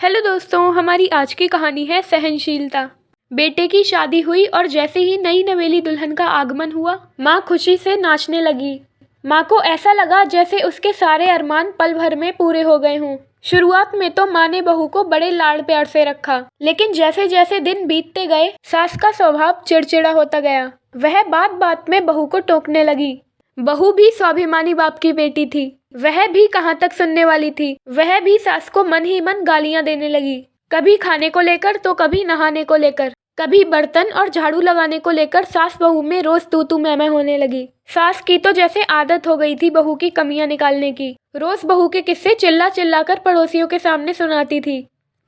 Hello दोस्तों, हमारी आज की कहानी है सहनशीलता। बेटे की शादी हुई और जैसे ही नई नवेली दुल्हन का आगमन हुआ, माँ खुशी से नाचने लगी। माँ को ऐसा लगा जैसे उसके सारे अरमान पल भर में पूरे हो गए हों। शुरुआत में तो माँ ने बहू को बड़े लाड़ प्यार से रखा, लेकिन जैसे जैसे दिन बीतते गए, सास का स्वभाव चिड़चिड़ा होता गया। वह बात बात में बहू को टोकने लगी। बहू भी स्वाभिमानी बाप की बेटी थी, वह भी कहाँ तक सुनने वाली थी। वह भी सास को मन ही मन गालियां देने लगी, कभी खाने को लेकर तो कभी नहाने को लेकर, कभी बर्तन और झाड़ू लगाने को लेकर सास बहू में रोज तू मैं होने लगी। सास की तो जैसे आदत हो गई थी बहू की कमियां निकालने की। रोज बहू के किस्से चिल्ला चिल्ला कर पड़ोसियों के सामने सुनाती थी।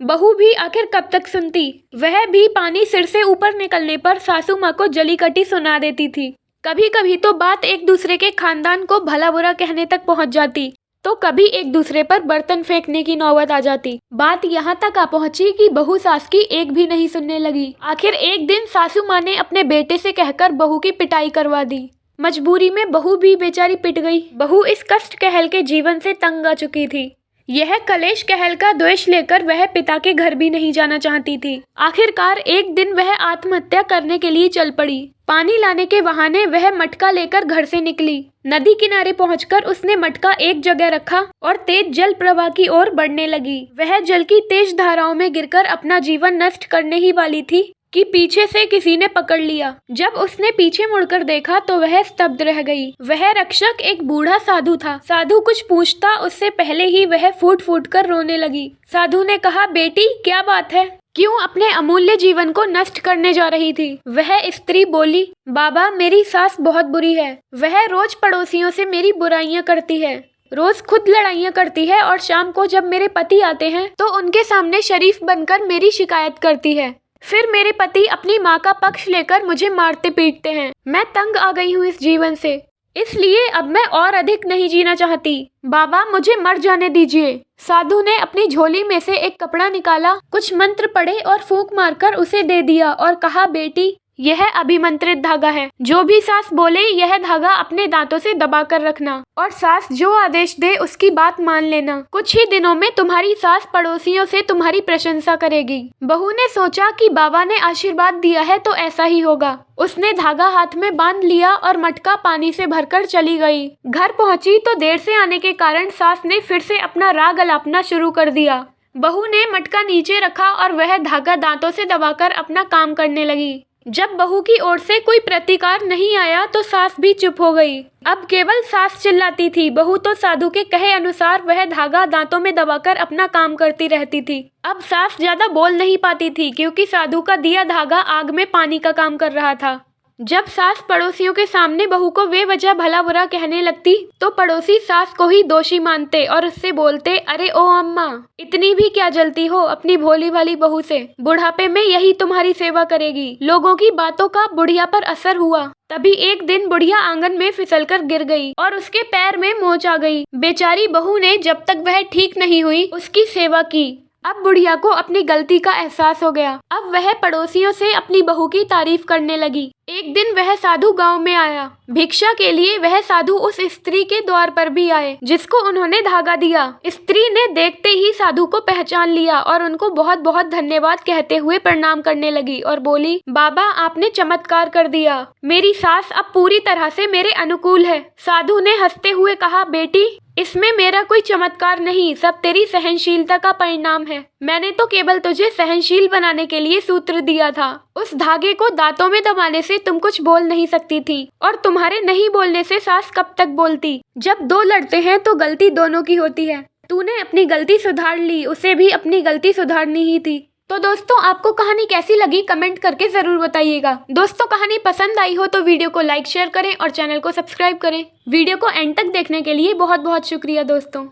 बहू भी आखिर कब तक सुनती। वह भी पानी सिर से ऊपर निकलने पर सासू माँ को जली कटी सुना देती थी। कभी कभी तो बात एक दूसरे के खानदान को भला बुरा कहने तक पहुंच जाती, तो कभी एक दूसरे पर बर्तन फेंकने की नौबत आ जाती। बात यहाँ तक आ पहुंची कि बहू सास की एक भी नहीं सुनने लगी। आखिर एक दिन सासू माँ ने अपने बेटे से कहकर बहू की पिटाई करवा दी। मजबूरी में बहू भी बेचारी पिट गई। बहू इस कष्ट कहल के जीवन से तंग आ चुकी थी। यह कलेश कहल का द्वेष लेकर वह पिता के घर भी नहीं जाना चाहती थी। आखिरकार एक दिन वह आत्महत्या करने के लिए चल पड़ी। पानी लाने के बहाने वह मटका लेकर घर से निकली। नदी किनारे पहुंचकर उसने मटका एक जगह रखा और तेज जल प्रवाह की ओर बढ़ने लगी। वह जल की तेज धाराओं में गिरकर अपना जीवन नष्ट करने ही वाली थी कि पीछे से किसी ने पकड़ लिया। जब उसने पीछे मुड़कर देखा तो वह स्तब्ध रह गई। वह रक्षक एक बूढ़ा साधु था। साधु कुछ पूछता उससे पहले ही वह फूट फूट कर रोने लगी। साधु ने कहा, बेटी क्या बात है, क्यों अपने अमूल्य जीवन को नष्ट करने जा रही थी। वह स्त्री बोली, बाबा मेरी सास बहुत बुरी है। वह रोज पड़ोसियों से मेरी बुराइयां करती है, रोज खुद लड़ाइयां करती है और शाम को जब मेरे पति आते हैं तो उनके सामने शरीफ बनकर मेरी शिकायत करती है। फिर मेरे पति अपनी माँ का पक्ष लेकर मुझे मारते पीटते हैं। मैं तंग आ गई हूँ इस जीवन से, इसलिए अब मैं और अधिक नहीं जीना चाहती। बाबा मुझे मर जाने दीजिए। साधु ने अपनी झोली में से एक कपड़ा निकाला, कुछ मंत्र पढ़े और फूंक मारकर उसे दे दिया और कहा, बेटी यह अभिमंत्रित धागा है। जो भी सास बोले यह धागा अपने दांतों से दबा कर रखना और सास जो आदेश दे उसकी बात मान लेना। कुछ ही दिनों में तुम्हारी सास पड़ोसियों से तुम्हारी प्रशंसा करेगी। बहू ने सोचा कि बाबा ने आशीर्वाद दिया है तो ऐसा ही होगा। उसने धागा हाथ में बांध लिया और मटका पानी से भरकर चली गई। घर पहुंची तो देर से आने के कारण सास ने फिर से अपना राग अलापना शुरू कर दिया। बहू ने मटका नीचे रखा और वह धागा दांतों से दबाकर अपना काम करने लगी। जब बहू की ओर से कोई प्रतिकार नहीं आया तो सास भी चुप हो गई। अब केवल सास चिल्लाती थी, बहू तो साधु के कहे अनुसार वह धागा दांतों में दबाकर अपना काम करती रहती थी। अब सास ज्यादा बोल नहीं पाती थी क्योंकि साधु का दिया धागा आग में पानी का काम कर रहा था। जब सास पड़ोसियों के सामने बहू को बेवजह भला बुरा कहने लगती तो पड़ोसी सास को ही दोषी मानते और उससे बोलते, अरे ओ अम्मा इतनी भी क्या जलती हो अपनी भोली भाली बहू से, बुढ़ापे में यही तुम्हारी सेवा करेगी। लोगों की बातों का बुढ़िया पर असर हुआ। तभी एक दिन बुढ़िया आंगन में फिसलकर गिर गई और उसके पैर में मोच आ गई। बेचारी बहू ने जब तक वह ठीक नहीं हुई उसकी सेवा की। अब बुढ़िया को अपनी गलती का एहसास हो गया। अब वह पड़ोसियों से अपनी बहू की तारीफ करने लगी। एक दिन वह साधु गांव में आया। भिक्षा के लिए वह साधु उस स्त्री के द्वार पर भी आए जिसको उन्होंने धागा दिया। स्त्री ने देखते ही साधु को पहचान लिया और उनको बहुत बहुत धन्यवाद कहते हुए प्रणाम करने लगी और बोली, बाबा आपने चमत्कार कर दिया। मेरी सास अब पूरी तरह से मेरे अनुकूल है। साधु ने हंसते हुए कहा, बेटी इसमें मेरा कोई चमत्कार नहीं, सब तेरी सहनशीलता का परिणाम है। मैंने तो केवल तुझे सहनशील बनाने के लिए सूत्र दिया था। उस धागे को दांतों में दबाने से तुम कुछ बोल नहीं सकती थी और तुम्हारे नहीं बोलने से सास कब तक बोलती। जब दो लड़ते हैं तो गलती दोनों की होती है। तूने अपनी गलती सुधार ली, उसे भी अपनी गलती सुधारनी ही थी। तो दोस्तों आपको कहानी कैसी लगी कमेंट करके जरूर बताइएगा। दोस्तों कहानी पसंद आई हो तो वीडियो को लाइक शेयर करें और चैनल को सब्सक्राइब करें। वीडियो को एंड तक देखने के लिए बहुत बहुत शुक्रिया दोस्तों।